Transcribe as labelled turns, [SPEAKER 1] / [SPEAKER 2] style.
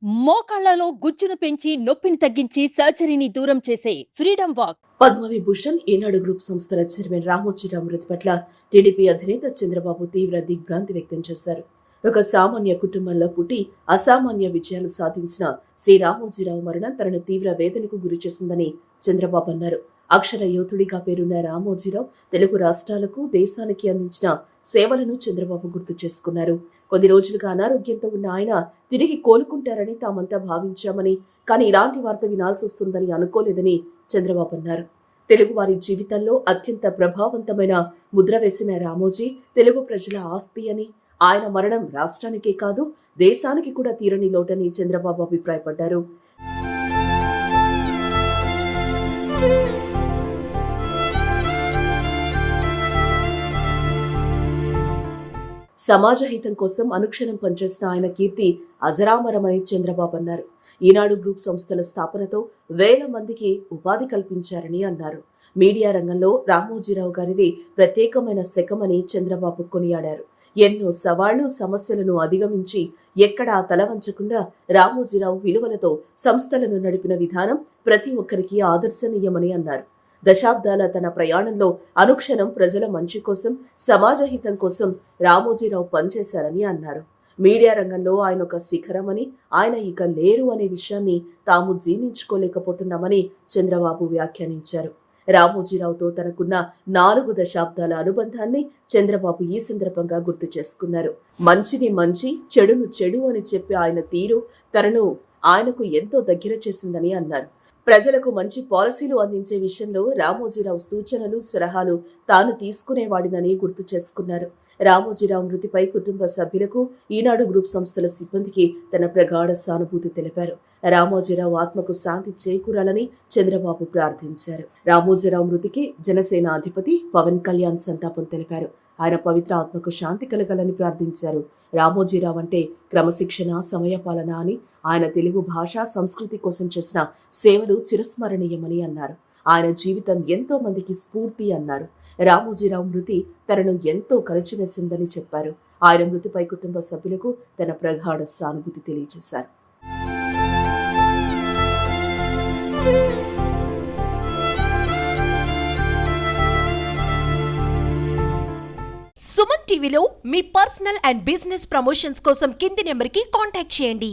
[SPEAKER 1] మోకాళ్లలో గుజ్జును పెంచి నొప్పిని తగ్గించి సర్జరీని దూరం చేసే ఫ్రీడమ్ వాక్.
[SPEAKER 2] పద్మవిభూషణ్ ఈనాడు గ్రూప్ సంస్థల చైర్మన్ రామోజీరావు మృతి పట్ల టీడీపీ అధినేత చంద్రబాబు తీవ్ర దిగ్భ్రాంతి వ్యక్తం చేశారు. ఒక సామాన్య కుటుంబంలో పుట్టి అసామాన్య విజయాలు సాధించిన శ్రీ రామోజీరావు మరణం తనను తీవ్ర వేదనకు గురిచేసిందని చంద్రబాబు అన్నారు. అక్షర యోధుడిగా పేరున్న రామోజీరావు తెలుగు రాష్ట్రాలకు, దేశానికి అందించిన సేవలను చంద్రబాబు గుర్తు చేసుకున్నారు. కొద్ది రోజులుగా అనారోగ్యంతో ఉన్న ఆయన తిరిగి కోలుకుంటారని తామంతా భావించామని, కానీ ఇలాంటి వార్త వినాల్సి వస్తుందని అనుకోలేదని చంద్రబాబు అన్నారు. తెలుగువారి జీవితంలో అత్యంత ప్రభావవంతమైన ముద్ర వేసిన రామోజీ తెలుగు ప్రజల ఆస్తి అని, ఆయన మరణం రాష్ట్రానికే కాదు దేశానికి కూడా తీరని లోటని చంద్రబాబు అభిప్రాయపడ్డారు. సమాజ హితం కోసం అనుక్షణం పనిచేసిన ఆయన కీర్తి అజరామరమని చంద్రబాబు అన్నారు. ఈనాడు గ్రూప్ సంస్థల స్థాపనతో వేల మందికి ఉపాధి కల్పించారని అన్నారు. మీడియా రంగంలో రామోజీరావు గారిది ప్రత్యేకమైన శకమని చంద్రబాబు కొనియాడారు. ఎన్నో సవాళ్లు, సమస్యలను అధిగమించి ఎక్కడా తలవంచకుండా రామోజీరావు విలువలతో సంస్థలను నడిపిన విధానం ప్రతి ఒక్కరికి ఆదర్శనీయమని అన్నారు. దశాబ్దాల తన ప్రయాణంలో అనుక్షణం ప్రజల మంచి కోసం, సమాజ హితం కోసం రామోజీరావు పనిచేశారని అన్నారు. మీడియా రంగంలో ఆయన ఒక శిఖరమని, ఆయన ఇక లేరు అనే విషయాన్ని తాము జీర్ణించుకోలేకపోతున్నామని చంద్రబాబు వ్యాఖ్యానించారు. రామోజీరావుతో తనకున్న 4 దశాబ్దాల అనుబంధాన్ని చంద్రబాబు ఈ సందర్భంగా గుర్తు చేసుకున్నారు. మంచిని మంచి, చెడును చెడు అని చెప్పి ఆయన తీరు తనను ఆయనకు ఎంతో దగ్గర చేసిందని అన్నారు. ప్రజలకు మంచి పాలసీలు అందించే విషయంలో రామోజీరావు సూచనలు, సలహాలు తాను తీసుకునేవాడినని గుర్తు చేసుకున్నారు. రామోజీరావు మృతిపై కుటుంబ సభ్యులకు, ఈనాడు గ్రూప్ సంస్థల సిబ్బందికి తన ప్రగాఢ సానుభూతి తెలిపారు. రామోజీరావు ఆత్మకు శాంతి చేకూరాలని చంద్రబాబు ప్రార్థించారు. రామోజీరావు మృతికి జనసేన అధిపతి పవన్ కళ్యాణ్ సంతాపం తెలిపారు. ఆయన పవిత్ర ఆత్మకు శాంతి కలగాలని ప్రార్థించారు. రామోజీరావు అంటే క్రమశిక్షణ, సమయపాలన అని, ఆయన తెలుగు భాష, సంస్కృతి కోసం చేసిన సేవలు చిరస్మరణీయమని అన్నారు. ఆయన జీవితం ఎంతో మందికి స్ఫూర్తి అన్నారు. రామోజీరావు మృతి తనను ఎంతో కలిచివేసిందని చెప్పారు. ఆయన మృతిపై కుటుంబ సభ్యులకు తన ప్రగాఢ సానుభూతి తెలియజేశారు.
[SPEAKER 3] సుమన్ టీవీలో మీ పర్సనల్ అండ్ బిజినెస్ ప్రమోషన్స్ కోసం కింది నెంబర్కి కాంటాక్ట్ చేయండి.